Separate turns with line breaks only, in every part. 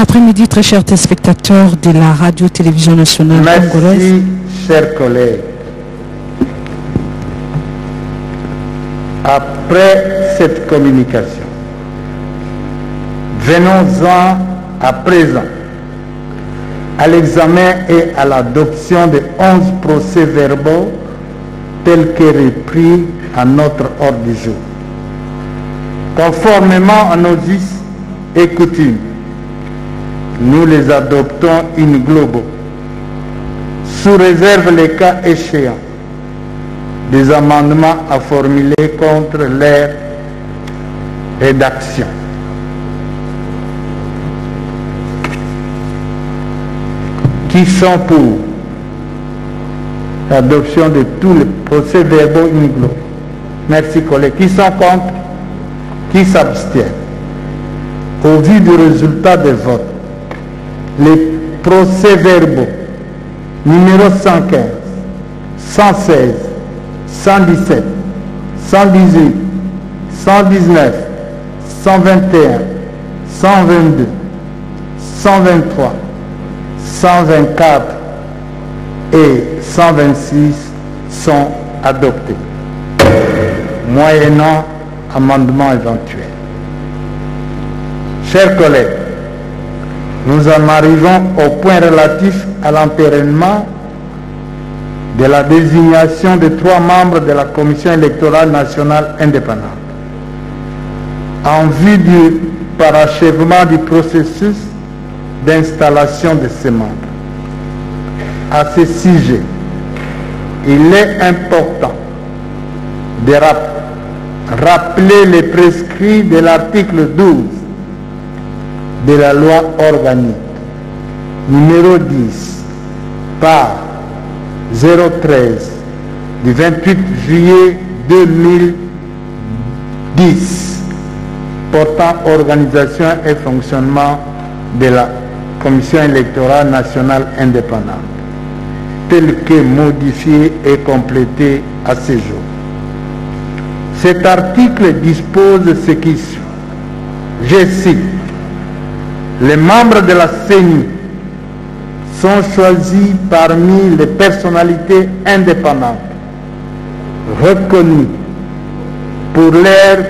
après-midi, très chers téléspectateurs de la radio-télévision nationale congolaise.
Merci, chers collègues. Après cette communication, venons-en à présent à l'examen et à l'adoption de 11 procès-verbaux tels que repris à notre ordre du jour. Conformément à nos us et coutumes, nous les adoptons in globo, sous réserve les cas échéants des amendements à formuler contre leur rédaction. Qui sont pour l'adoption de tous les procès-verbaux in globo? Merci collègues. Qui sont contre? Qui s'abstiennent? Au vu du résultat des votes, les procès-verbaux numéro 115, 116, 117, 118, 119, 121, 122, 123, 124 et 126 sont adoptés, moyennant amendement éventuel. Chers collègues, nous en arrivons au point relatif à l'entérinement de la désignation de 3 membres de la Commission électorale nationale indépendante. En vue du parachèvement du processus d'installation de ces membres. À ce sujet, il est important de rappeler les prescrits de l'article 12 de la loi organique numéro 10 par 013 du 28 juillet 2010 portant organisation et fonctionnement de la Commission électorale nationale indépendante, tel que modifié et complété à ce jour. Cet article dispose ce qui suit. Je cite: les membres de la CENI sont choisis parmi les personnalités indépendantes, reconnues pour leurs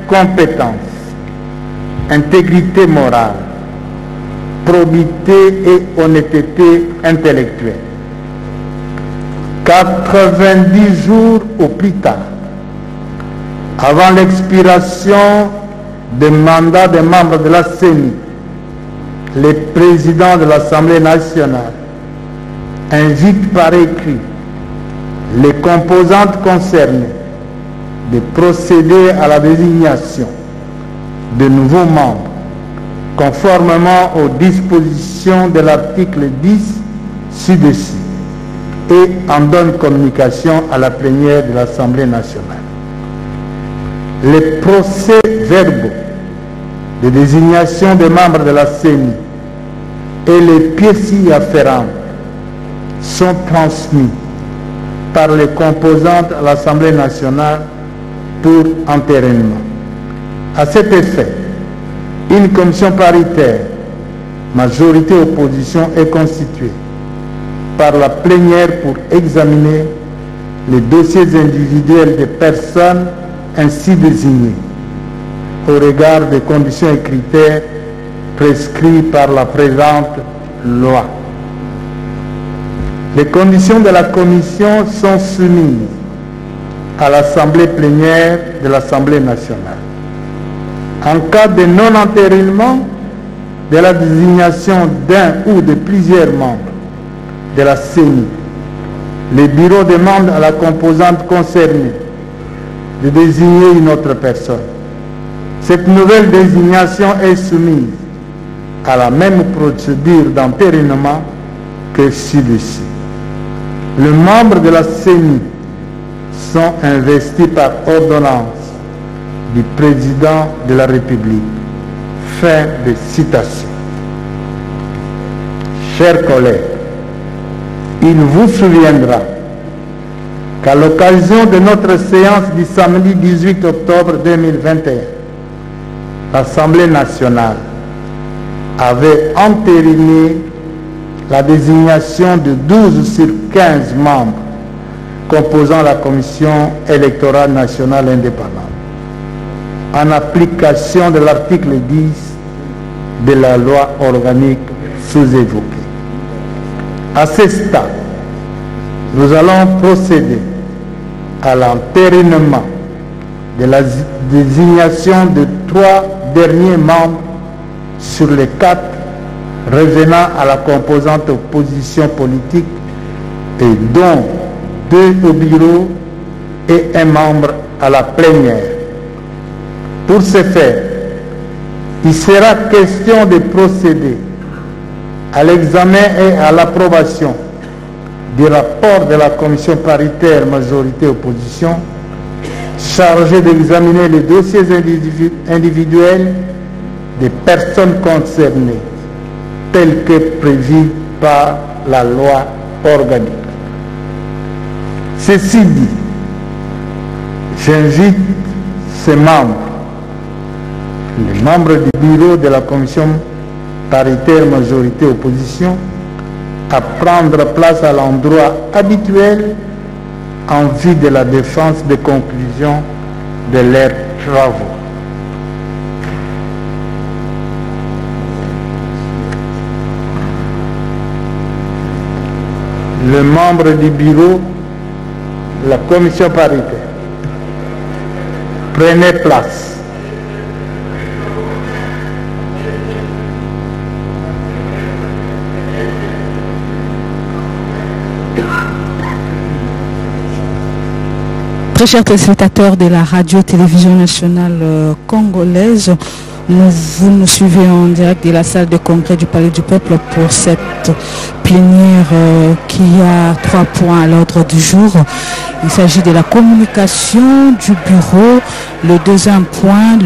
compétences, intégrité morale, probité et honnêteté intellectuelle. 90 jours au plus tard, avant l'expiration des mandats des membres de la CENI, les présidents de l'Assemblée nationale invitent par écrit les composantes concernées de procéder à la désignation de nouveaux membres conformément aux dispositions de l'article 10 ci-dessus et en donne communication à la plénière de l'Assemblée nationale. Les procès-verbaux de désignation des membres de la CENI et les pièces y afférentes sont transmis par les composantes à l'Assemblée nationale pour entérinement. À cet effet, une commission paritaire, majorité-opposition, est constituée par la plénière pour examiner les dossiers individuels des personnes ainsi désignées au regard des conditions et critères prescrits par la présente loi. Les conditions de la commission sont soumises à l'Assemblée plénière de l'Assemblée nationale. En cas de non-entérinement de la désignation d'un ou de plusieurs membres de la CENI, le bureau demande à la composante concernée de désigner une autre personne. Cette nouvelle désignation est soumise à la même procédure d'entérinement que ci-dessus. Les membres de la CENI sont investis par ordonnance du président de la République. Fin de citation. Chers collègues, il vous souviendra qu'à l'occasion de notre séance du samedi 18 octobre 2021, l'Assemblée nationale avait entériné la désignation de 12 sur 15 membres composant la Commission électorale nationale indépendante, en application de l'article 10 de la loi organique sous-évoquée. À ce stade, nous allons procéder à l'entérinement de la désignation de 3 derniers membres sur les 4 revenant à la composante opposition politique et dont 2 au bureau et 1 membre à la plénière. Pour ce faire, il sera question de procéder à l'examen et à l'approbation du rapport de la commission paritaire majorité-opposition chargée d'examiner les dossiers individuels des personnes concernées tels que prévus par la loi organique. Ceci dit, j'invite ces membres, les membres du bureau de la commission paritaire majorité-opposition, à prendre place à l'endroit habituel en vue de la défense des conclusions de leurs travaux. Les membres du bureau de la commission paritaire, prenez place.
Très chers téléspectateurs de la radio-télévision nationale congolaise, vous nous suivez en direct de la salle de congrès du Palais du Peuple pour cette plénière qui a 3 points à l'ordre du jour. Il s'agit de la communication du bureau. Le deuxième point,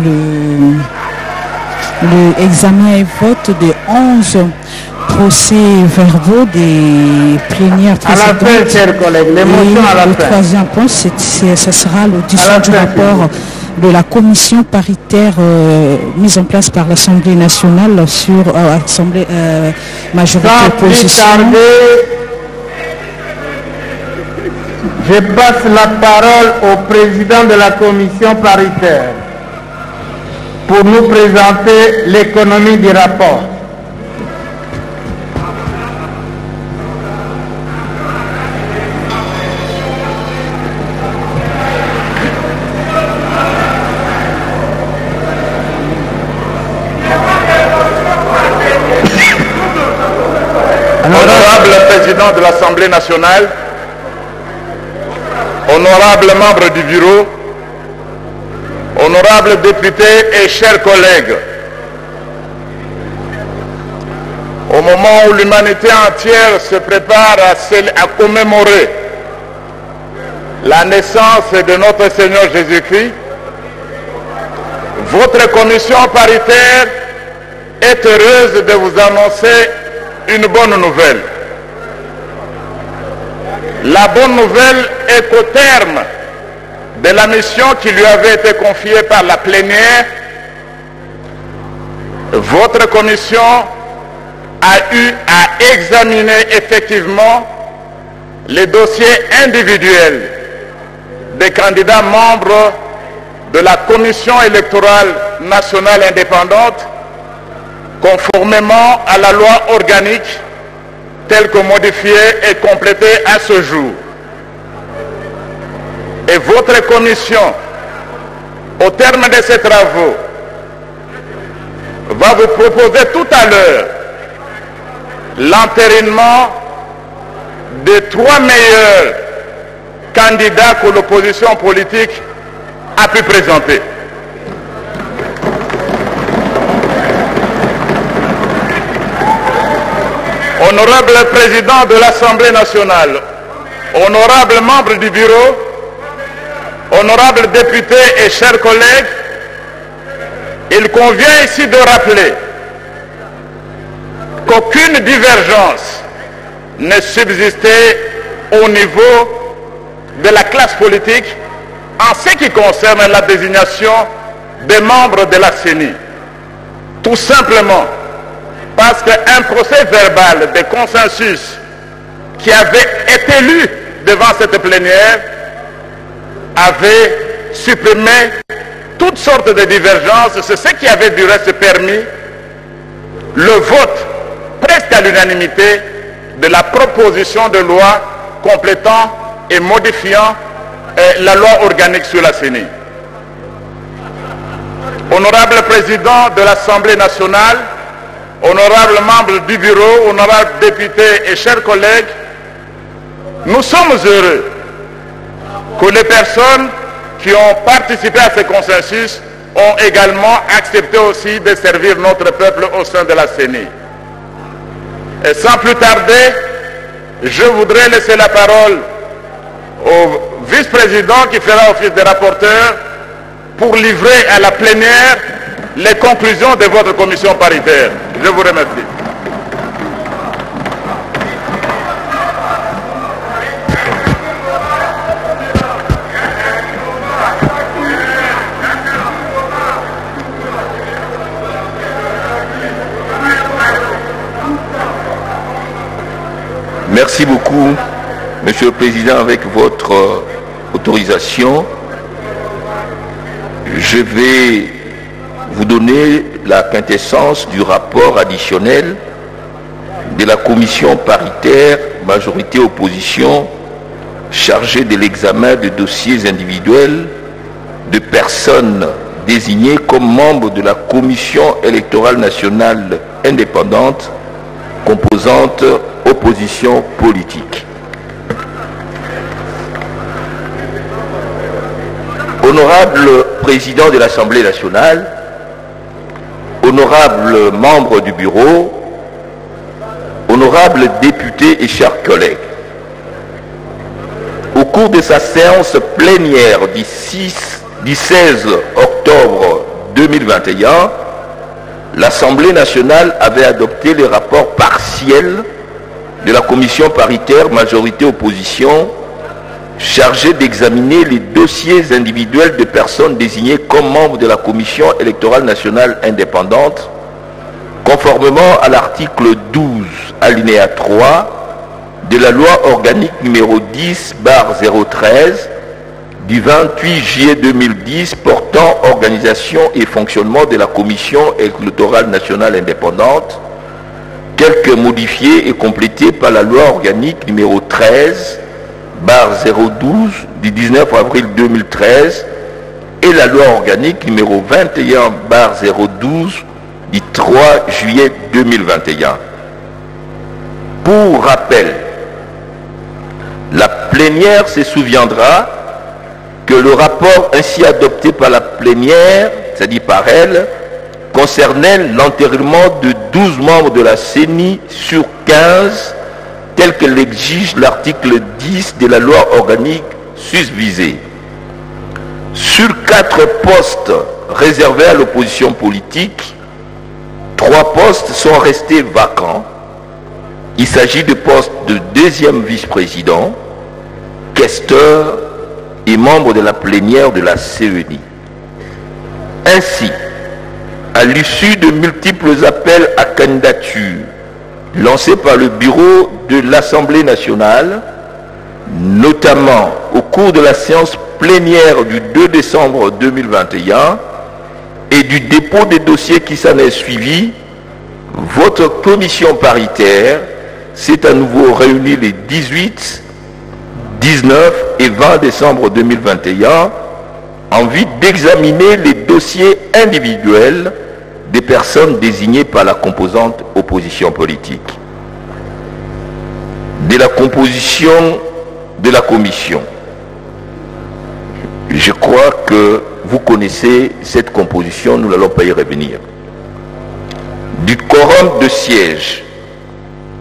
le examen et vote des 11 procès-verbaux des plénières précédentes.
À la fin, chers collègues, l'émotion à la fin.
Le troisième point, ce sera l'audition du rapport de la commission paritaire mise en place par l'Assemblée nationale sur l'Assemblée majorité-opposition.
Je passe la parole au président de la commission paritaire pour nous présenter l'économie du rapport.
Honorable président de l'Assemblée nationale, honorables membres du bureau, honorables députés et chers collègues, au moment où l'humanité entière se prépare à commémorer la naissance de notre Seigneur Jésus-Christ, votre commission paritaire est heureuse de vous annoncer une bonne nouvelle. La bonne nouvelle est qu'au terme de la mission qui lui avait été confiée par la plénière, votre commission a eu à examiner effectivement les dossiers individuels des candidats membres de la Commission électorale nationale indépendante conformément à la loi organique telle que modifiée et complétée à ce jour. Et votre commission, au terme de ces travaux, va vous proposer tout à l'heure l'entérinement des 3 meilleurs candidats que l'opposition politique a pu présenter. Honorable président de l'Assemblée nationale, honorables membres du bureau, honorables députés et chers collègues, il convient ici de rappeler qu'aucune divergence n'est subsistée au niveau de la classe politique en ce qui concerne la désignation des membres de la CENI. Tout simplement, parce qu'un procès verbal de consensus qui avait été lu devant cette plénière avait supprimé toutes sortes de divergences. C'est ce qui avait du reste permis le vote presque à l'unanimité de la proposition de loi complétant et modifiant la loi organique sur la CENI. Honorable Président de l'Assemblée nationale, honorables membres du bureau, honorables députés et chers collègues, nous sommes heureux que les personnes qui ont participé à ce consensus ont également accepté aussi de servir notre peuple au sein de la CENI. Et sans plus tarder, je voudrais laisser la parole au vice-président qui fera office de rapporteur pour livrer à la plénière les conclusions de votre commission paritaire. Je vous remercie.
Merci beaucoup, Monsieur le Président. Avec votre autorisation, je vais vous donner la quintessence du rapport additionnel de la commission paritaire majorité-opposition chargée de l'examen de dossiers individuels de personnes désignées comme membres de la commission électorale nationale indépendante composante opposition politique. Honorable Président de l'Assemblée nationale, honorables membres du bureau, honorables députés et chers collègues, au cours de sa séance plénière du 16 octobre 2021, l'Assemblée nationale avait adopté le rapport partiel de la commission paritaire majorité-opposition chargée d'examiner les dossiers individuels de personnes désignées comme membres de la commission électorale nationale indépendante, conformément à l'article 12, alinéa 3 de la loi organique numéro 10/013 du 28 juillet 2010 portant organisation et fonctionnement de la commission électorale nationale indépendante, telle que modifiée et complétée par la loi organique numéro 13/012 du 19 avril 2013 et la loi organique numéro 21/012 du 3 juillet 2021. Pour rappel, la plénière se souviendra que le rapport ainsi adopté par la plénière, c'est-à-dire par elle, concernait l'entérinement de 12 membres de la CENI sur 15, tel que l'exige l'article 10 de la loi organique susvisée. Sur 4 postes réservés à l'opposition politique, 3 postes sont restés vacants. Il s'agit de postes de deuxième vice-président, questeur et membre de la plénière de la CENI. Ainsi, à l'issue de multiples appels à candidature lancés par le bureau de l'Assemblée nationale, notamment au cours de la séance plénière du 2 décembre 2021 et du dépôt des dossiers qui s'en est suivi, votre commission paritaire s'est à nouveau réunie les 18, 19 et 20 décembre 2021 en vue d'examiner les dossiers individuels des personnes désignées par la composante opposition politique. De la composition de la commission, je crois que vous connaissez cette composition, nous n'allons pas y revenir. Du quorum de siège,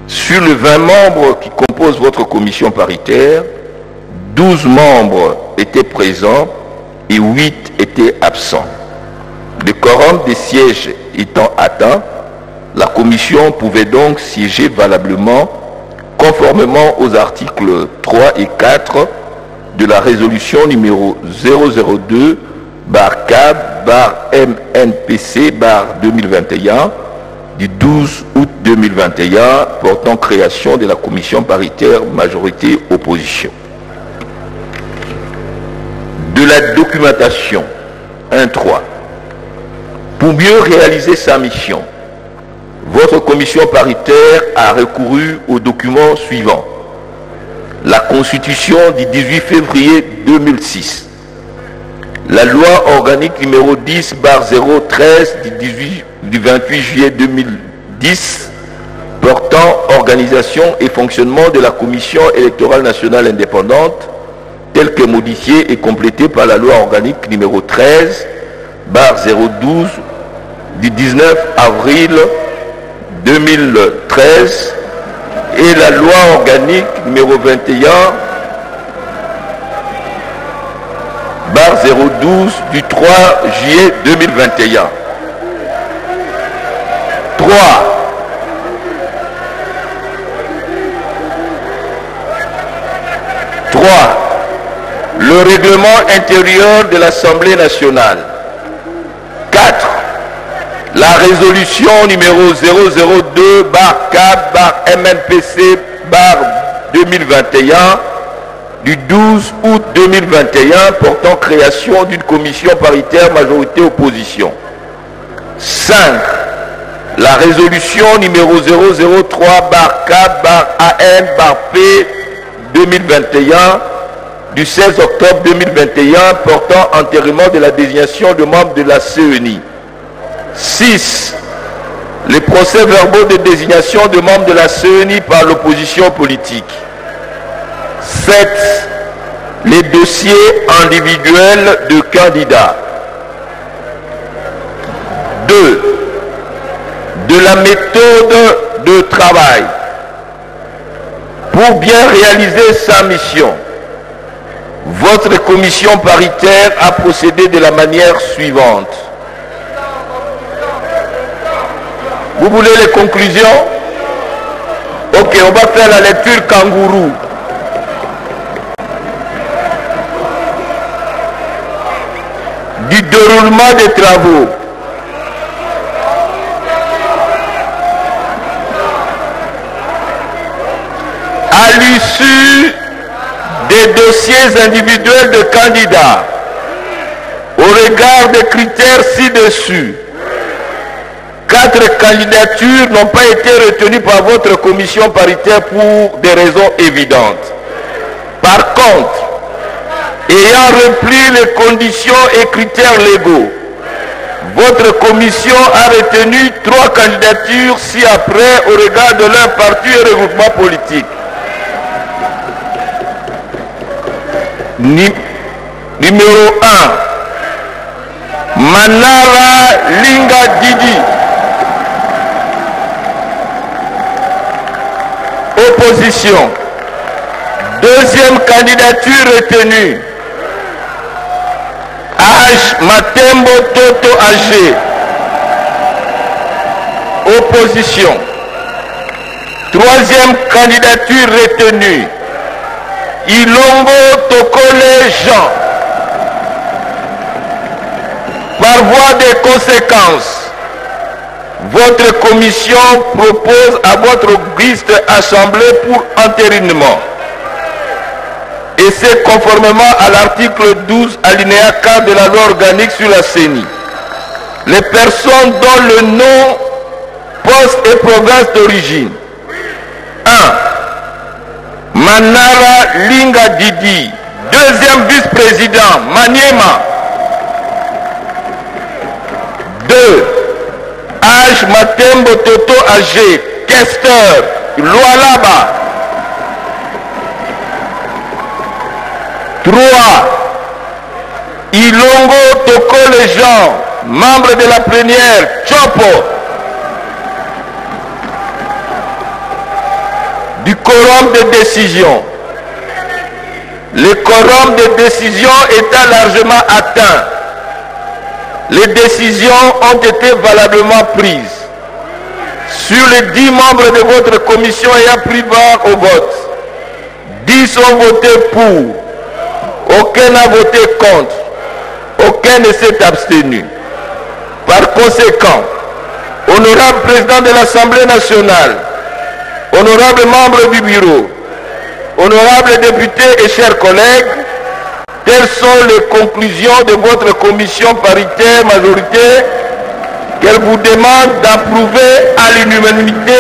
sur les 20 membres qui composent votre commission paritaire, 12 membres étaient présents et 8 étaient absents. Le quorum des sièges étant atteint, la commission pouvait donc siéger valablement conformément aux articles 3 et 4 de la résolution numéro 002/CAB/MNPC/2021 du 12 août 2021 portant création de la commission paritaire majorité-opposition. De la documentation 1.3. Pour mieux réaliser sa mission, votre commission paritaire a recouru aux documents suivants. La Constitution du 18 février 2006, la loi organique numéro 10/013 du 28 juillet 2010 portant organisation et fonctionnement de la Commission électorale nationale indépendante, telle que modifiée et complétée par la loi organique numéro 13/012 du 19 avril 2013 et la loi organique numéro 21/012 du 3 juillet 2021. 3. Le règlement intérieur de l'Assemblée nationale. 4. La résolution numéro 002/4/MNPC/2021 du 12 août 2021 portant création d'une commission paritaire majorité-opposition. 5. La résolution numéro 003/4/AN/P/2021 du 16 octobre 2021 portant enterrement de la désignation de membres de la CENI. 6. Les procès-verbaux de désignation de membres de la CENI par l'opposition politique. 7. Les dossiers individuels de candidats. 2. De la méthode de travail. Pour bien réaliser sa mission, votre commission paritaire a procédé de la manière suivante. Vous voulez les conclusions? Ok, on va faire la lecture kangourou. Du déroulement des travaux. À l'issue des dossiers individuels de candidats, au regard des critères ci-dessus, 4 candidatures n'ont pas été retenues par votre commission paritaire pour des raisons évidentes. Par contre, ayant rempli les conditions et critères légaux, votre commission a retenu 3 candidatures ci-après au regard de leur parti et regroupement politique. Numéro 1, Manara Linga Didi. Opposition. Deuxième candidature retenue. H. Matembo Toto Agé. Opposition. Troisième candidature retenue. Ilongo Tokole Jean. Par voie de conséquences, votre commission propose à votre auguste assemblée pour entérinement. Et c'est conformément à l'article 12 alinéa 4 de la loi organique sur la CENI. Les personnes dont le nom, poste et province d'origine. 1. Manara Linga Didi. Deuxième vice-président, Maniema. 2. H. Matembo Toto Agé. Questeur, Lualaba. 3. Ilongo Tokole Jean, membre de la plénière, Chopo. Du quorum de décision. Le quorum de décision étant largement atteint, les décisions ont été valablement prises. Sur les 10 membres de votre commission ayant pris part au vote, 10 ont voté pour. Aucun n'a voté contre. Aucun ne s'est abstenu. Par conséquent, au honorable président de l'Assemblée nationale, honorables membres du bureau, honorables députés et chers collègues, telles sont les conclusions de votre commission paritaire majorité qu'elle vous demande d'approuver à l'unanimité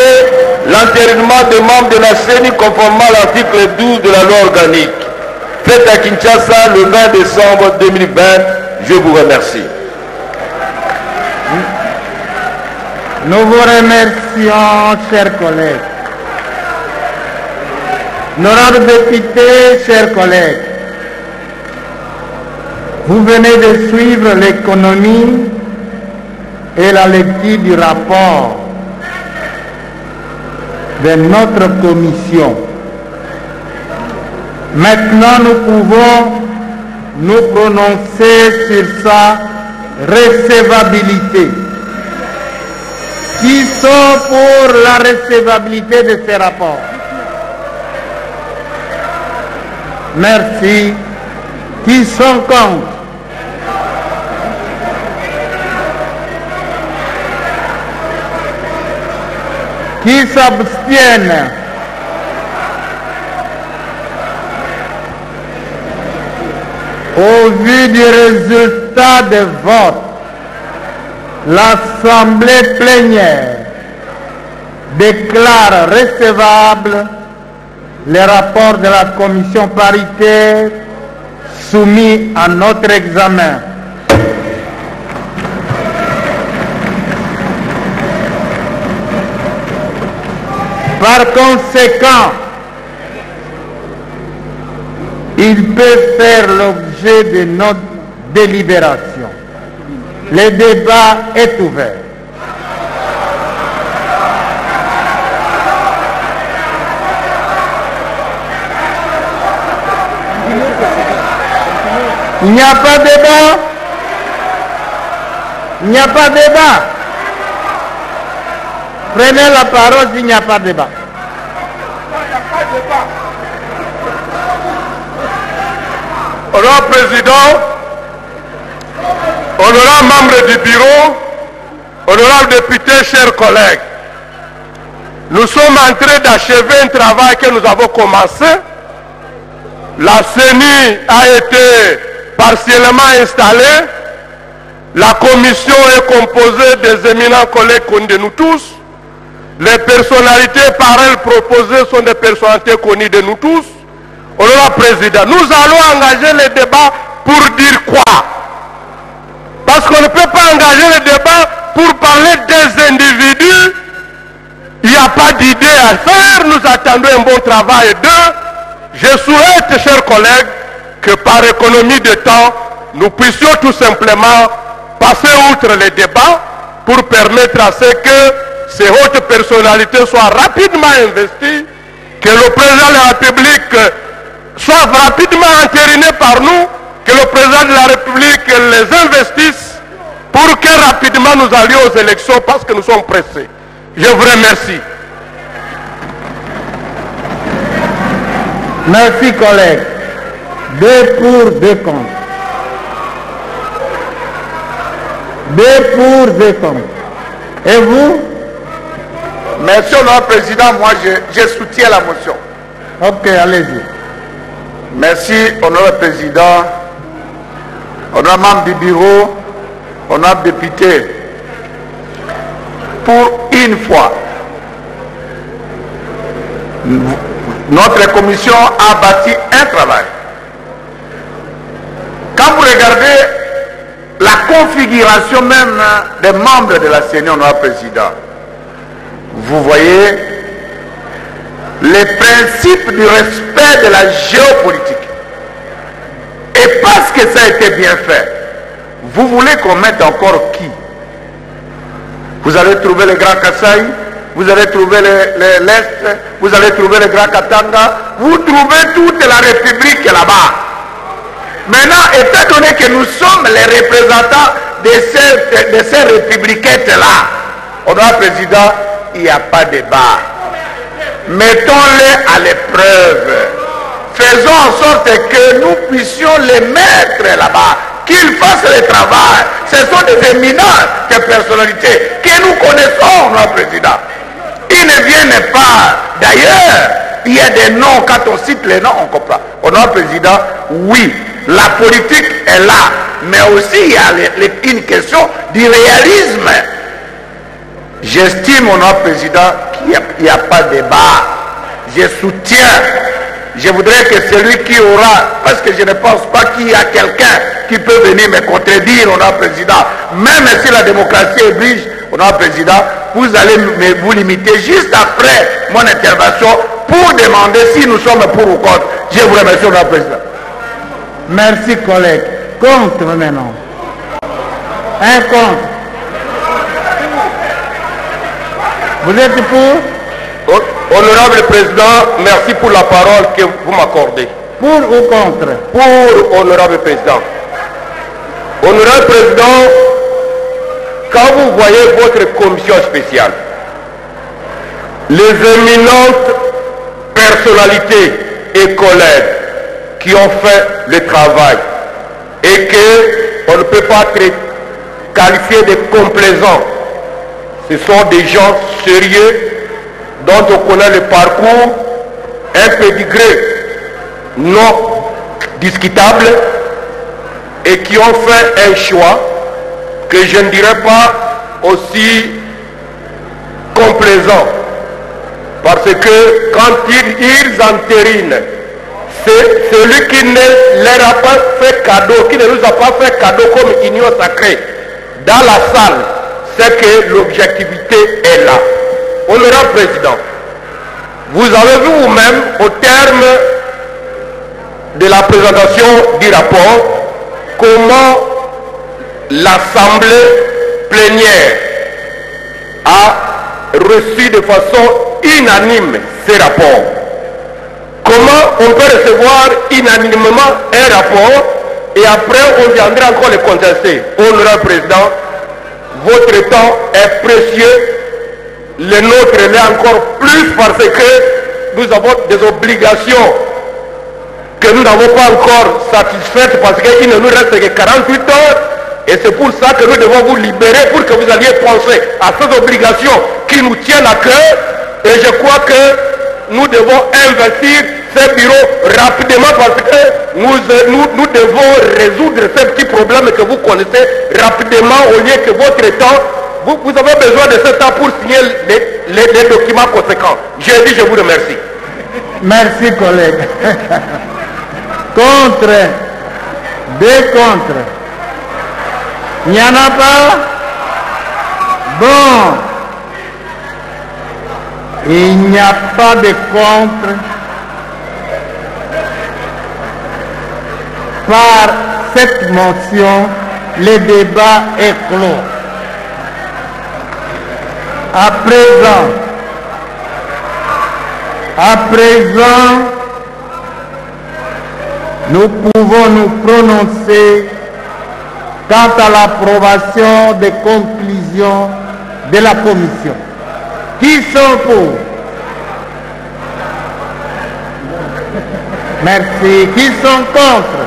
l'entérinement des membres de la CENI conformément à l'article 12 de la loi organique. Faite à Kinshasa le 20 décembre 2020. Je vous remercie.
Nous vous remercions, chers collègues. Honorables députés, chers collègues, vous venez de suivre l'économie et la lecture du rapport de notre commission. Maintenant, nous pouvons nous prononcer sur sa recevabilité. Qui sont pour la recevabilité de ces rapports? Merci. Qui sont contre? Qui s'abstiennent? Au vu du résultat des votes, l'Assemblée plénière déclare recevable les rapports de la commission paritaire soumis à notre examen. Par conséquent, il peut faire l'objet de notre délibération. Le débat est ouvert. Il n'y a pas de débat? Il n'y a pas de débat? Prenez la parole s'il n'y a pas de débat.
Honorable Président, honorable membre du bureau, honorable député, chers collègues, nous sommes en train d'achever un travail que nous avons commencé. La CENI a été partiellement installée. La commission est composée des éminents collègues connus de nous tous. Les personnalités par elles proposées sont des personnalités connues de nous tous. Honorable Président, nous allons engager le débat pour dire quoi? Parce qu'on ne peut pas engager le débat pour parler des individus. Il n'y a pas d'idée à faire. Nous attendons un bon travail d'eux. Je souhaite, chers collègues, que par économie de temps, nous puissions tout simplement passer outre les débats pour permettre à ce que ces hautes personnalités soient rapidement investies, que le président de la République soit rapidement entériné par nous, que le président de la République les investisse pour que rapidement nous allions aux élections parce que nous sommes pressés. Je vous remercie.
Merci, collègues. 2 pour, 2 contre. 2 pour, 2 contre. Et vous?
Merci, honorable président. Moi, je soutiens la motion.
Ok, allez-y.
Merci, honorable président, honorable membre du bureau, honorable député. Pour une fois, notre commission a bâti un travail. Quand vous regardez la configuration même des membres de la CENI, honorable président, vous voyez les principes du respect de la géopolitique. Et parce que ça a été bien fait, vous voulez qu'on mette encore qui? Vous allez trouver le Grand Kasaï, vous allez trouver l'Est, vous allez trouver le Grand Katanga, vous trouvez toute la République là-bas. Maintenant, étant donné que nous sommes les représentants de ces républicains-là, honorable président, il n'y a pas de débat. Mettons-les à l'épreuve. Faisons en sorte que nous puissions les mettre là-bas. qu'ils fassent le travail. Ce sont des éminentes personnalités que nous connaissons, notre président. Ils ne viennent pas d'ailleurs. Il y a des noms, quand on cite les noms, on comprend. Notre président, oui, la politique est là, mais aussi il y a une question du réalisme. J'estime, notre président, qu'il n'y a pas de débat. Je soutiens. Je voudrais que celui qui aura, parce que je ne pense pas qu'il y a quelqu'un qui peut venir me contredire, notre président, même si la démocratie oblige, notre président, vous allez vous limiter juste après mon intervention pour demander si nous sommes pour ou contre. Je vous remercie, notre président.
Merci, collègue. Contre maintenant. Un contre. Vous êtes pour?
Honorable président, merci pour la parole que vous m'accordez.
Pour ou contre?
Pour, honorable président. Honorable président, quand vous voyez votre commission spéciale, les éminentes personnalités et collègues qui ont fait le travail et qu'on ne peut pas qualifier de complaisants, ce sont des gens sérieux dont on connaît le parcours, un pédigré non discutable et qui ont fait un choix que je ne dirais pas aussi complaisant, parce que quand ils entérinent, c'est celui qui ne leur a pas fait cadeau, qui ne nous a pas fait cadeau comme union sacrée dans la salle, c'est que l'objectivité est là. Honorable président, vous avez vu vous-même au terme de la présentation du rapport comment l'Assemblée plénière a reçu de façon unanime ces rapports. Comment on peut recevoir unanimement un rapport et après on viendra encore le contester? Honorable président, votre temps est précieux. Le nôtre l'est encore plus parce que nous avons des obligations que nous n'avons pas encore satisfaites parce qu'il ne nous reste que 48 heures et c'est pour ça que nous devons vous libérer pour que vous alliez penser à ces obligations qui nous tiennent à cœur et je crois que nous devons investir ces bureaux rapidement parce que nous devons résoudre ces petits problèmes que vous connaissez rapidement au lieu que votre temps. Vous avez besoin de ce temps pour signer les documents conséquents. J'ai dit, je vous remercie.
Merci, collègue. Contre. Deux contre. Il n'y en a pas? Bon. Il n'y a pas de contre. Par cette motion, le débat est clos. À présent, nous pouvons nous prononcer quant à l'approbation des conclusions de la commission. Qui sont pour? Merci. Qui sont contre?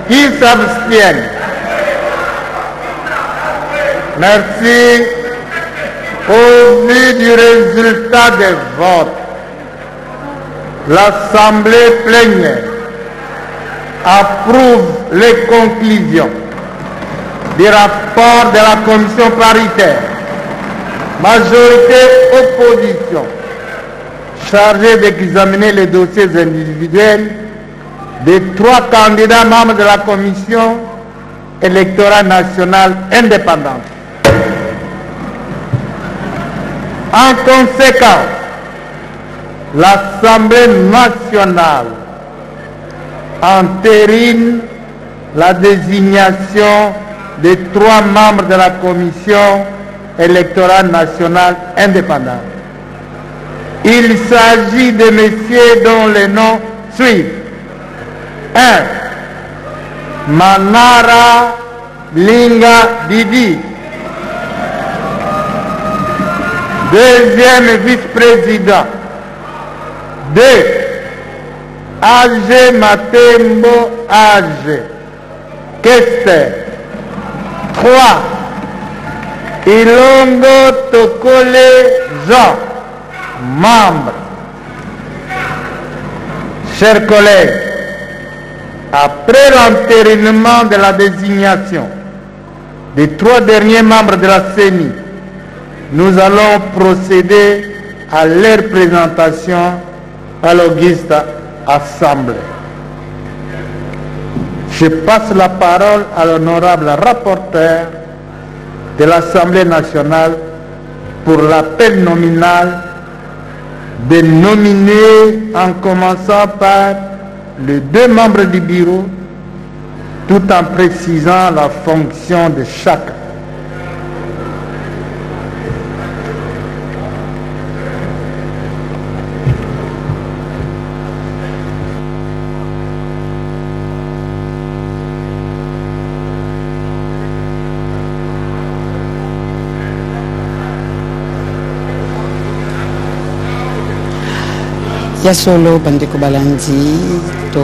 Qui s'abstiennent? Merci. Au vu du résultat des votes, l'Assemblée plénière approuve les conclusions du rapport de la commission paritaire. Majorité-opposition chargée d'examiner les dossiers individuels des 3 candidats membres de la commission électorale nationale indépendante. En conséquence, l'Assemblée nationale entérine la désignation des 3 membres de la commission électorale nationale indépendante. Il s'agit de messieurs dont les noms suivent. 1. Manara Linga Didi. Deuxième vice-président. 2. AG Matembo AG. Kester. 3. Ilongo Tokole Jean, membre. Chers collègues, après l'entérinement de la désignation des 3 derniers membres de la CENI, nous allons procéder à leur présentation à l'auguste Assemblée. Je passe la parole à l'honorable rapporteur de l'Assemblée nationale pour l'appel nominal de nominer, en commençant par les 2 membres du bureau, tout en précisant la fonction de chacun.
Yasolo bandeko balandi to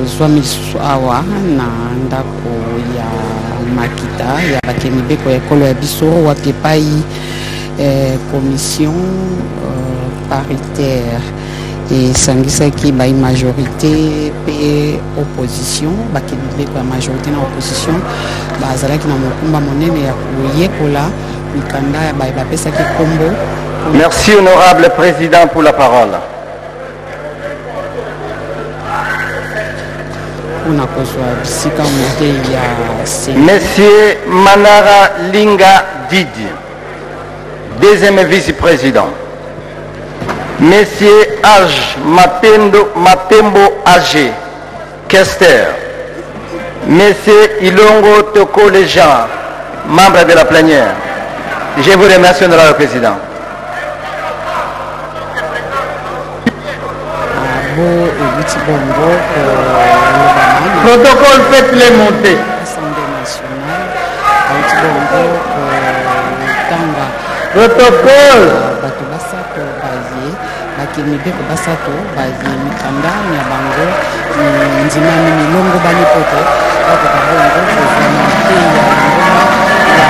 zwamisu awa na ndako ya makita ya bakemibeko ya ekolo ya biso wapi pai commission paritaire esangisaki bai majorité pe opposition bakemibeko ya majorité na opposition bazalaki na mokumba monene ya koyekola mikanda ya bai bapesaki kombo.
Merci honorable président pour la parole. Monsieur Manara Linga Didi, deuxième vice-président. Monsieur Aj Matembo AG, Kester. Monsieur Ilongo Tokole Jean, membre de la plénière. Je vous remercie, honorable président.
Protocole, faites-les monter. Protocole.
bakemibeko basato baye mikanda ya bango ndimami milongo bani pote bakoka bongo kozwana te ya ngoma ya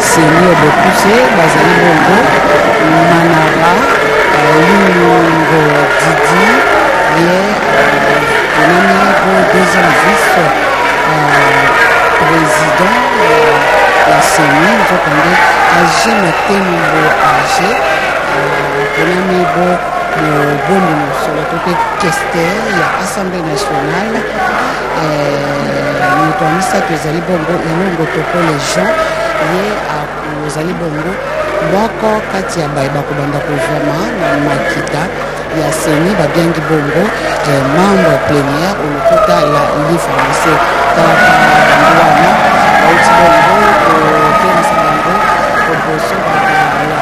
senio bopuse bazali bongo Manara Lungo Didi ye konami bo deuxième vice président ya seni nzokande AG Matembo AG konami bo bondo mosolo to pe Kester ya Assemblée nationale moto ya misato ezali bongo Ilongo Tokole Jean ye akozali bongo moko kati ya baye bakobanda kozwama na makita ya seni babiangi bongo membre plénière olokota la li français talaka bango wana bauti bongo kotenisa bango koboso bakala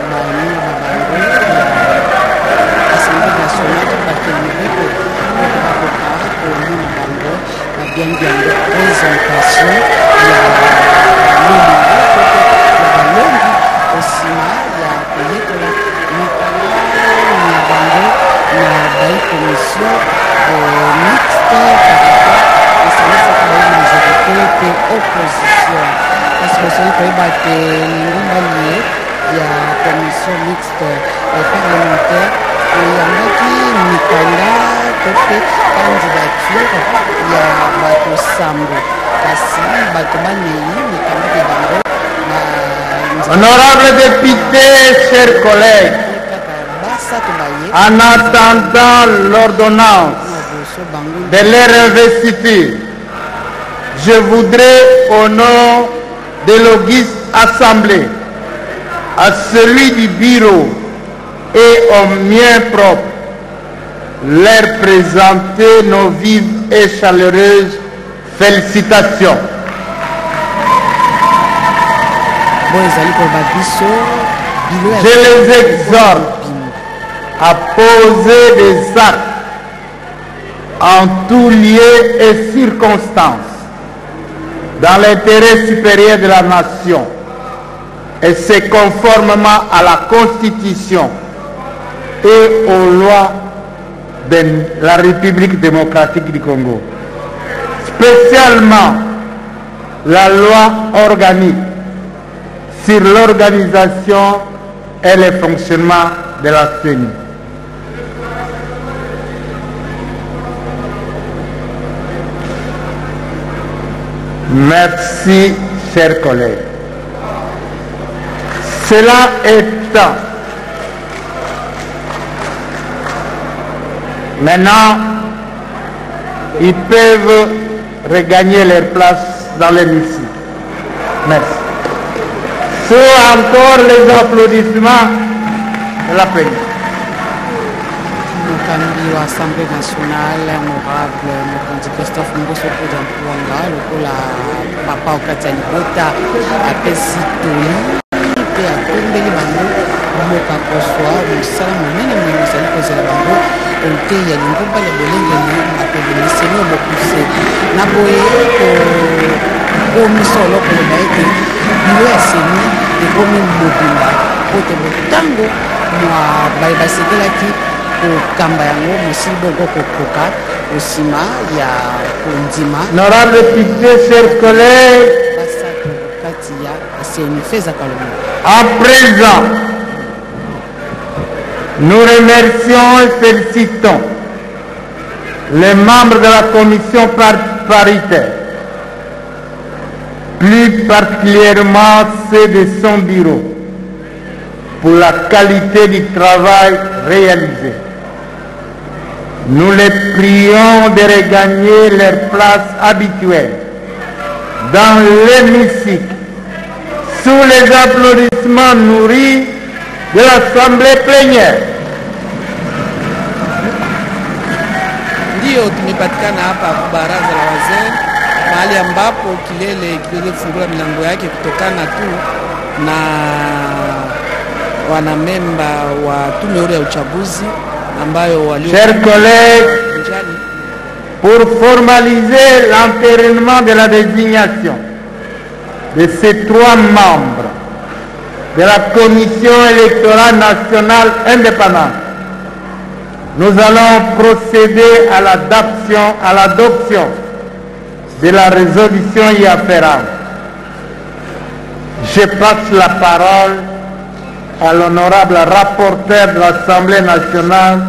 bani babango ya Assemblée nationale bakemibeko bakoka komona bango babiangi yango présentation ya lolingo balongi osima ya koyekola mikanda ya bango na bai commission mixte esangisaka bai majorité pe opposition kasi bosoli koyeba te lingumbali ya commission mixte parlementaire eyambaki mikanda to pe candidature ya bato sambo kasi bato banei mikanda pe bango.
Honorables députés, chers collègues, en attendant l'ordonnance de leur investiture, je voudrais, au nom de l'auguste Assemblée, à celui du bureau et au mien propre, leur présenter nos vives et chaleureuses félicitations. Je les exhorte à poser des actes en tout lieu et circonstance dans l'intérêt supérieur de la nation et c'est conformément à la Constitution et aux lois de la République démocratique du Congo, spécialement la loi organique sur l'organisation et le fonctionnement de la CENI. Merci, chers collègues. Cela étant, maintenant, ils peuvent regagner leur place dans l'hémicycle. Merci. Sous encore les applaudissements de la plénière.
Mokambi wa Assemblée nationale, honorable Mokonzi Christophe Mboso Pouanga, lokola papa okati ya libota apesi toli mpe atombeli bango mboka kozwa mosala monene monene ezali kozela bango koteya lingomba ya bolengeli bakobimiseni omokuse na boye komisa oloko loba ete biro ya seni ekomi mobimba po te motango mwa baye basekelaki kokamba yango mosili bongo kokoka osima ya kondima.
Honorable député, chers collègues,
basato kati ya seni fezaka longo.
à présent, nous remercions et félicitons les membres de la commission paritaire, plus particulièrement ceux de son bureau, pour la qualité du travail réalisé. Nous les prions de regagner leur place habituelle dans l'hémicycle sous les applaudissements nourris de l'Assemblée plénière.
Ndio tumepatikana hapa baraza la wazee, mahali ambapo kilele kufungua milango yake kutokana tu na wanamemba wa tume huru ya uchaguzi ambayo walio.
Chers collègues, pour formaliser l'entérinement de la désignation de ces trois membres de la Commission électorale nationale indépendante, nous allons procéder à l'adoption de la résolution y afférente. Je passe la parole à l'honorable rapporteur de l'Assemblée nationale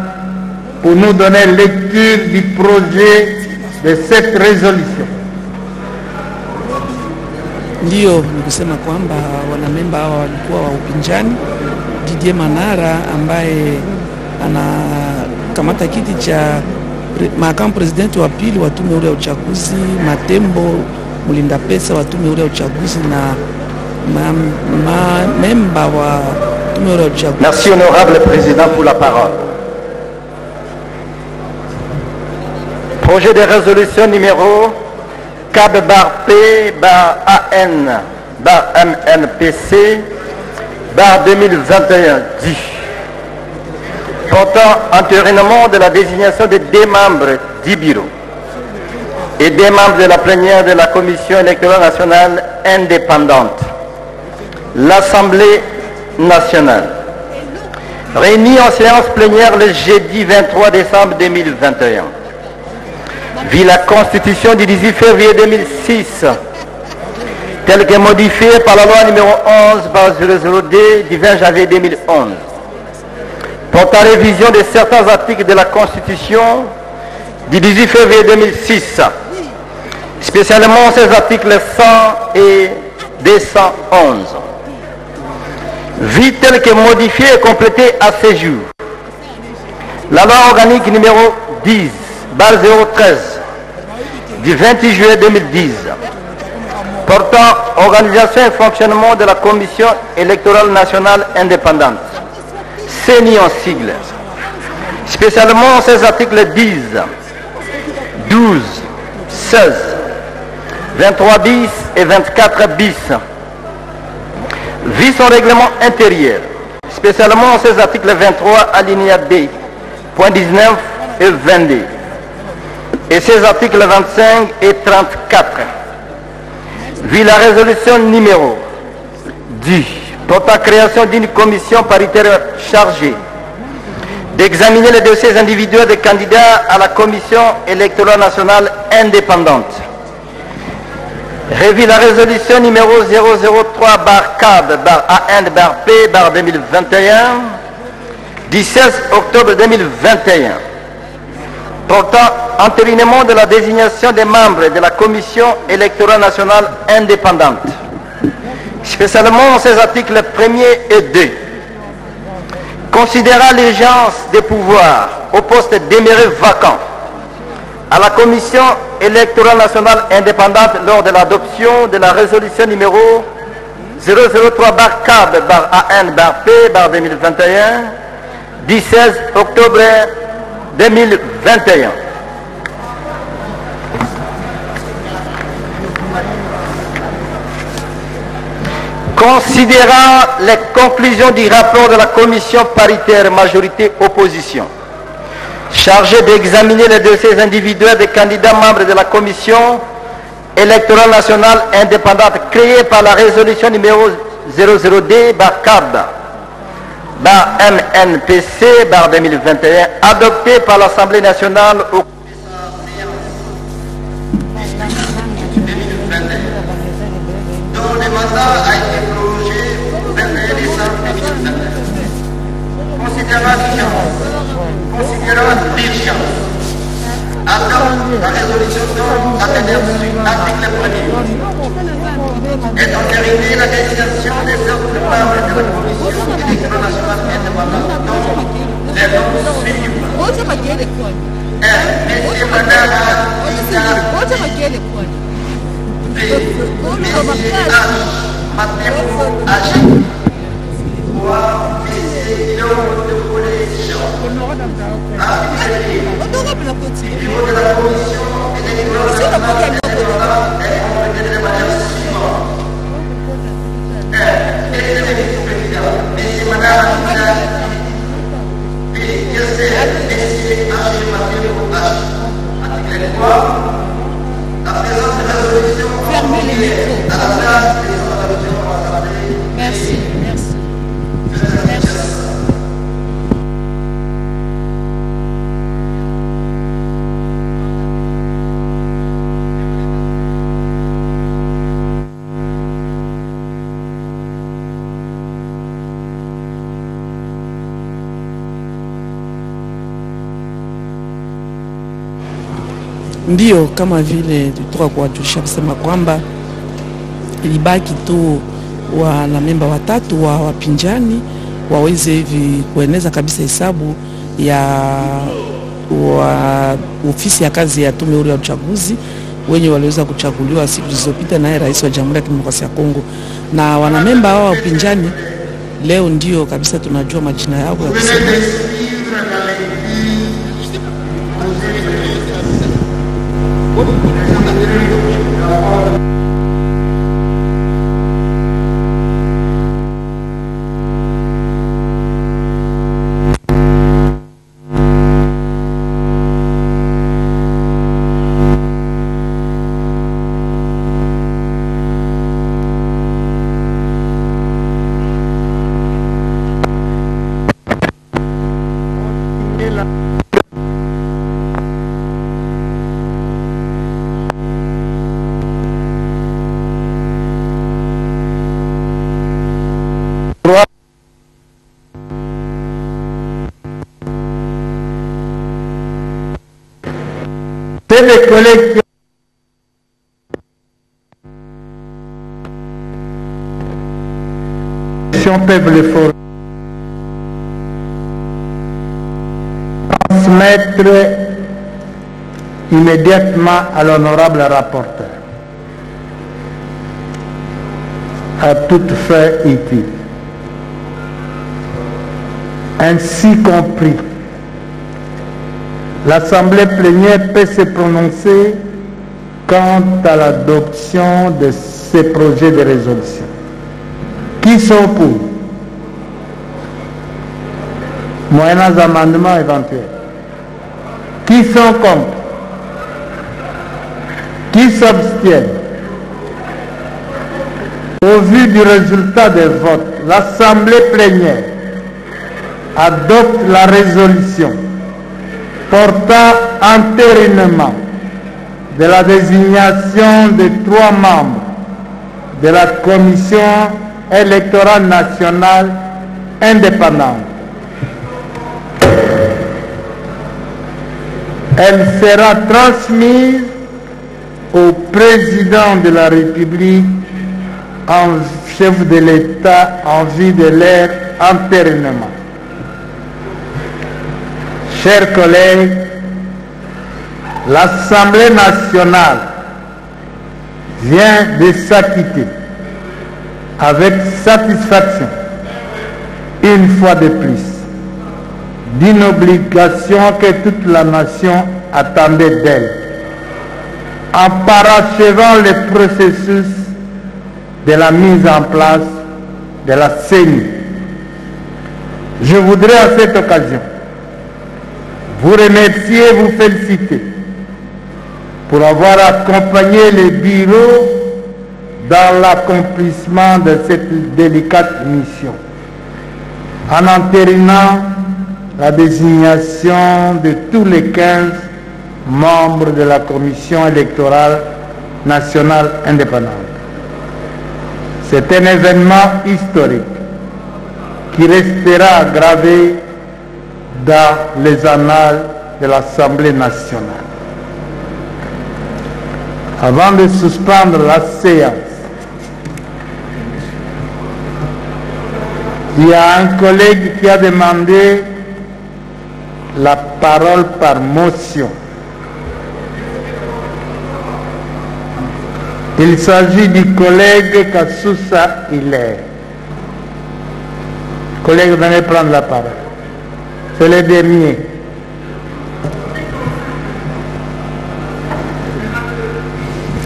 pour nous donner lecture du projet de cette résolution.
Ndio ni kusema kwamba wanamemba hawa walikuwa wa upinzani. Didier Manara ambaye anakamata kiti cha makamu presidenti wa pili wa tume huru ya uchaguzi, Matembo Mulinda Pesa wa tume huru ya uchaguzi na memba wa tume huru ya uchaguzi.
Merci honorable président pour la parole. Projet de résolution numéro CAB-P-AN-MNPC 2021-10 portant entérinement de la désignation de deux membres du bureau et des membres de la plénière de la Commission électorale nationale indépendante. L'Assemblée nationale, réunie en séance plénière le jeudi 23 décembre 2021, vit la Constitution du 18 février 2006, telle que modifiée par la loi numéro 11/002 du 20 janvier 2011, portant révision de certains articles de la Constitution du 18 février 2006, spécialement ces articles 100 et 211, vit telle que modifiée et complétée à ce jour la loi organique numéro 10/013 du 28 juillet 2010 portant organisation et fonctionnement de la Commission électorale nationale indépendante, CENI en sigle, spécialement ces articles 10, 12, 16, 23 bis et 24 bis, vit son règlement intérieur, spécialement ces articles 23 alinéa D, point 19 et 22, et ces articles 25 et 34, vit la résolution numéro 10 portant création d'une commission paritaire chargée d'examiner les dossiers individuels des candidats à la Commission électorale nationale indépendante. Revue la résolution numéro 003/CAB/AN/P/2021 du 16 octobre 2021 portant entérinement de la désignation des membres de la Commission électorale nationale indépendante. Spécialement ces articles 1er et 2. Considérant l'urgence des pouvoirs au poste demeuré vacant à la Commission électorale nationale indépendante lors de l'adoption de la résolution numéro 003/CAB/AN/P/2021 du 16 octobre 2021. Considérant les conclusions du rapport de la commission paritaire majorité-opposition, chargée d'examiner les dossiers individuels des candidats membres de la commission électorale nationale indépendante créée par la résolution numéro 00D/CAB/MNPC/2021 adoptée par l'Assemblée nationale au dont le mandat a été prolongé au 21 décembre 2021. Considérant l'urgence, adopte la résolution dont l'article 1er est entériné la désignation des autres membres de la Commission électorale nationale indépendante dont les noms suivent. M. Madame B. Mathéo Agi. Niveau de la commission électorale nationale indépendante est complété de manière suivante. Quel est le vice-président? Monsieur Madame B. Monsieur Agi Mathéo Agi. Article 3. La présence de la résolution formulée à la place des adoptions par l'Assemblée.
Merci. Ndio kama vile tulitoka kuwajulisha kusema kwamba ilibaki tu wanamemba watatu wa wapinzani waweze hivi kueneza kabisa hesabu ya ofisi ya kazi ya tume huru ya uchaguzi wenye waliweza kuchaguliwa siku zilizopita naye rais wa Jamhuri ya Kidemokrasia ya Kongo, na wanamemba hao wa upinzani leo ndio kabisa tunajua majina yao ya kusema.
Les collègues qui peuvent le faire transmettre immédiatement à l'honorable rapporteur à toute fin utile. Ainsi compris, l'Assemblée plénière peut se prononcer quant à l'adoption de ces projets de résolution. Qui sont pour? Moyennant amendements éventuels. Qui sont contre? Qui s'abstiennent? Au vu du résultat des votes, l'Assemblée plénière adopte la résolution portant entérinement de la désignation de 3 membres de la Commission électorale nationale indépendante. Elle sera transmise au président de la République en chef de l'État en vue de leur entérinement. Chers collègues, l'Assemblée nationale vient de s'acquitter avec satisfaction, une fois de plus, d'une obligation que toute la nation attendait d'elle, en parachevant le processus de la mise en place de la CENI. Je voudrais à cette occasion vous remercier et vous féliciter pour avoir accompagné le bureau dans l'accomplissement de cette délicate mission, en entérinant la désignation de tous les 15 membres de la Commission électorale nationale indépendante. C'est un événement historique qui restera gravé dans les annales de l'Assemblée nationale. Avant de suspendre la séance, il y a un collègue qui a demandé la parole par motion. Il s'agit du collègue Kassoussa Hilaire. Collègue, vous allez prendre la parole. C'est le dernier.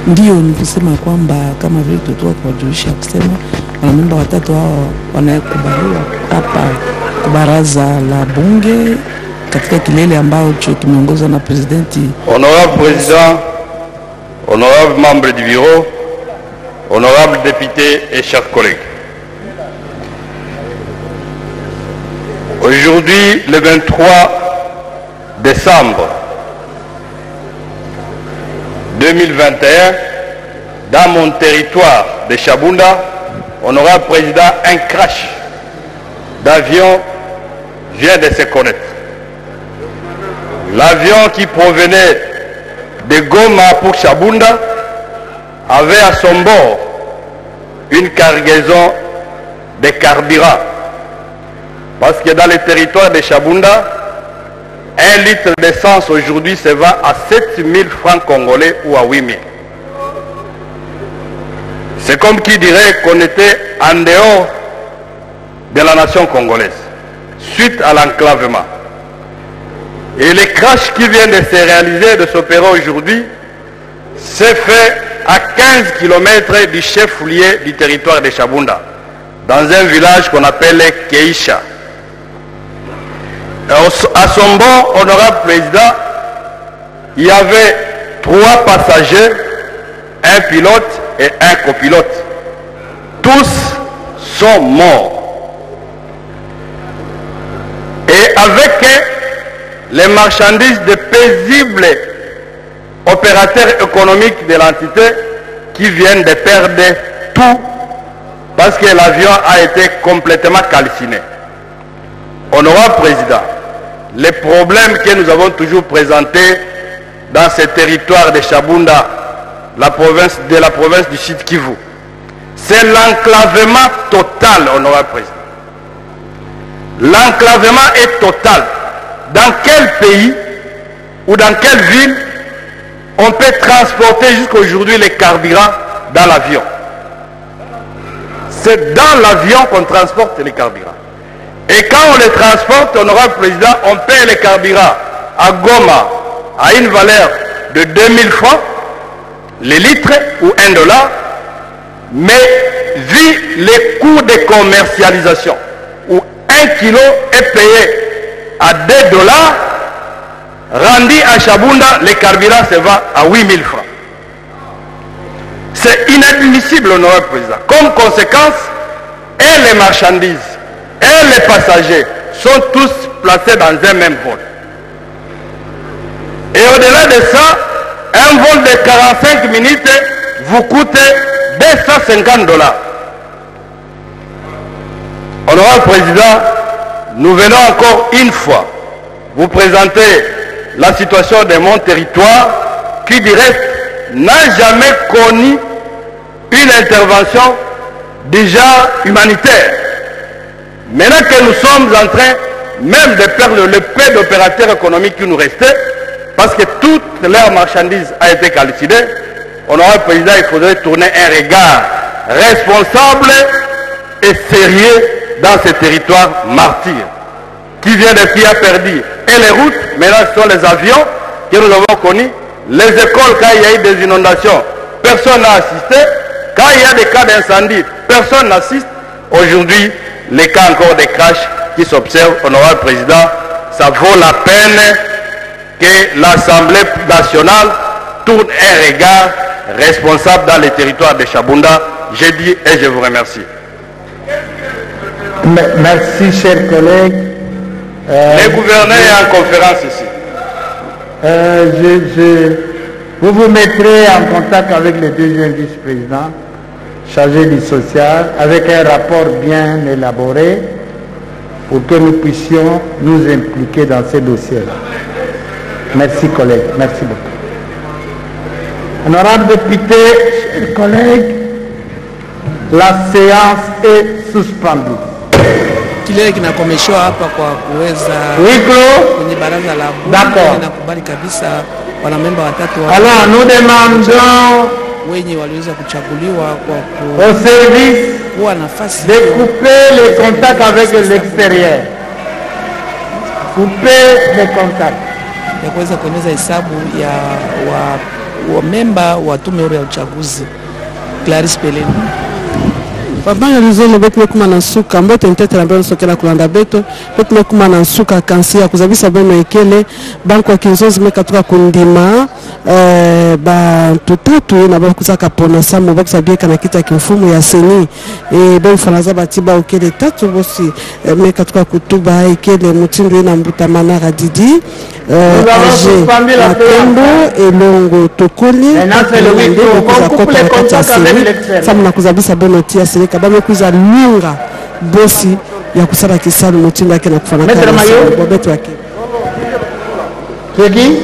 Ndio ni kusema kwamba kama vile tulitoka kuwajulisha kusema wanamemba watatu hao wanayekubaliwa hapa kwa baraza la bunge katika kilele ambacho kimeongozwa na presidenti.
Honorable Président, honorable membre du bureau, honorable député et chers collègues. Aujourd'hui, le 23 décembre 2021, dans mon territoire de Chabunda, honorable président, un crash d'avion vient de se connaître. L'avion qui provenait de Goma pour Chabunda avait à son bord une cargaison de carburant. Parce que dans le territoire de Chabunda, 1 litre d'essence aujourd'hui se vend à 7 000 francs congolais ou à 8 000. C'est comme qui dirait qu'on était en dehors de la nation congolaise, suite à l'enclavement. Et le crash qui vient de se réaliser, de s'opérer aujourd'hui, s'est fait à 15 km du chef-lieu du territoire de Chabunda, dans un village qu'on appelle Keisha. À son bord, honorable président, il y avait 3 passagers, un pilote et un copilote. Tous sont morts. Et avec les marchandises de paisibles opérateurs économiques de l'entité qui viennent de perdre tout parce que l'avion a été complètement calciné. Honorable président, les problèmes que nous avons toujours présentés dans ce territoire de Chabunda, la province du Sud Kivu, c'est l'enclavement total, honorable président. L'enclavement est total. Dans quel pays ou dans quelle ville on peut transporter jusqu'à aujourd'hui les carburants dans l'avion? C'est dans l'avion qu'on transporte les carburants. Et quand on les transporte, honorable président, on paie les carburants à Goma à une valeur de 2000 francs, les litres ou $1, mais vu les coûts de commercialisation, où 1 kilo est payé à $2, rendu à Chabunda, les carburants se vendent à 8000 francs. C'est inadmissible, honorable président. Comme conséquence, et les marchandises et les passagers sont tous placés dans un même vol. Et au-delà de ça, un vol de 45 minutes vous coûte 250 $. Honorable Président, nous venons encore une fois vous présenter la situation de mon territoire qui, du reste, n'a jamais connu une intervention déjà humanitaire. Maintenant que nous sommes en train même de perdre le peu d'opérateurs économiques qui nous restaient, parce que toute leur marchandise a été calcinée, honorable Président, il faudrait tourner un regard responsable et sérieux dans ces territoires martyrs. Qui vient de qui a perdu et les routes, maintenant ce sont les avions que nous avons connus, les écoles quand il y a eu des inondations, personne n'a assisté, quand il y a des cas d'incendie, personne n'assiste. Aujourd'hui, les cas encore de crash qui s'observent, honorable Président, ça vaut la peine que l'Assemblée nationale tourne un regard responsable dans les territoires de Chabunda. J'ai dit et je vous remercie.
Merci, chers collègues.
Le gouverneur est en conférence ici.
Vous vous mettrez en contact avec le deuxième vice-président chargé du social avec un rapport bien élaboré pour que nous puissions nous impliquer dans ces dossiers-là. Merci, collègues. Merci beaucoup. Honorables députés, chers collègues, la séance est suspendue.
Kile kinakomeshwa hapa kwa kuweza kwenye baraza la bunge na kubali kabisa wanamemba watatu wa
alors nous demandons
wenye waliweza kuchaguliwa kwa
au service
kuwa nafasi
de couper les contacts avec l'extérieur. Couper les contacts.
Ya kuweza kueneza hesabu ya wa memba wa tume huru ya uchaguzi. Clarice Peleni.
Babanga lizolo betu lokuma na suka mbote ntete na beno sokela kulanda beto betu lokuma na suka kansi ya kuzabisa beno ekele banko ya kinzozi meka tuka kundima ba tutatu na ba kusaka pona samu ba kusabieka na kita kimfumu ya seni ben fanaza batiba okele tatu bosi meka tuka kutuba ekele mutindo na mbuta manara didi Matembo elongo tokoli samu na kuzabisa beno tia seni kabame kuza lunga bosi ya kusala kisalu mutindo yake na kufana kazi bobeto yake.
Qui?